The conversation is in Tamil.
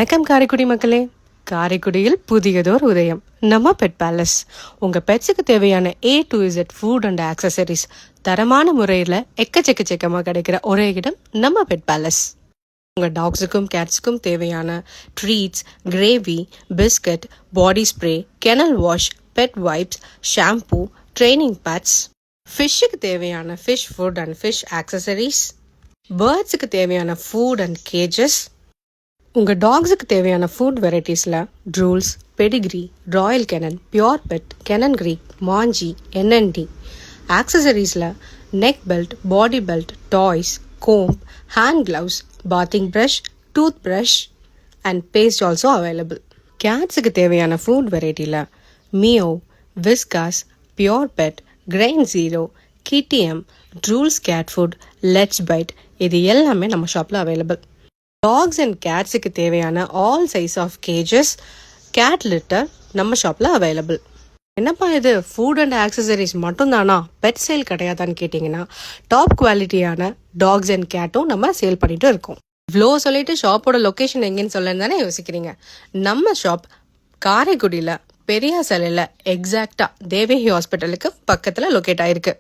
வணக்கம் காரைக்குடி மக்களே. காரைக்குடியில் புதியதோர் உதயம் நம்ம பெட் பேலஸ். உங்கள் பெட்ஸுக்கு தேவையான A to Z food and accessories தரமான முறையில் எக்கச்சக்கமாக கிடைக்கிற ஒரே இடம் நம்ம பெட் பேலஸ். உங்கள் டாக்ஸுக்கும் கேட்ஸுக்கும் தேவையான treats, gravy, biscuit, body spray, kennel wash, pet wipes, shampoo, training pads, ஃபிஷ்ஷுக்கு தேவையான fish food and fish accessories, பேர்ட்ஸுக்கு தேவையான ஃபுட் அண்ட் கேஜஸ், உங்கள் டாக்ஸுக்கு தேவையான ஃபுட் வெரைட்டிஸில் Drools, Pedigree, Royal Canin, pure pet, Canine Creek, மாஞ்சி, NND, ஆக்சசரிஸில் neck belt, body belt, toys, comb, hand gloves, bathing brush, tooth brush and paste also available. கேட்ஸுக்கு தேவையான ஃபுட் வெரைட்டியில் Meo, Whiskas, pure pet, grain zero, KTM, Drools cat food, let's bite இது எல்லாமே நம்ம ஷாப்பில் அவைலபிள். டாக்ஸ் அண்ட் கேட்ஸுக்கு தேவையான all size of cages, cat litter நம்ம ஷாப்பில் அவைலபிள். என்னப்பா இது ஃபுட் அண்ட் ஆக்சசரிஸ் மட்டும்தானா, பெட் சேல் கிடையாதான்னு கேட்டிங்கன்னா டாப் குவாலிட்டியான டாக்ஸ் அண்ட் கேட்டும் நம்ம சேல் பண்ணிட்டு இருக்கோம். இவ்வளோ சொல்லிட்டு ஷாப்போட லொக்கேஷன் எங்கேன்னு சொல்லன்னு தானே யோசிக்கிறீங்க. நம்ம ஷாப் காரைக்குடியில் பெரியா சிலையில் எக்ஸாக்டாக தேவகி ஹாஸ்பிட்டலுக்கு பக்கத்தில் லொக்கேட் ஆயிருக்கு.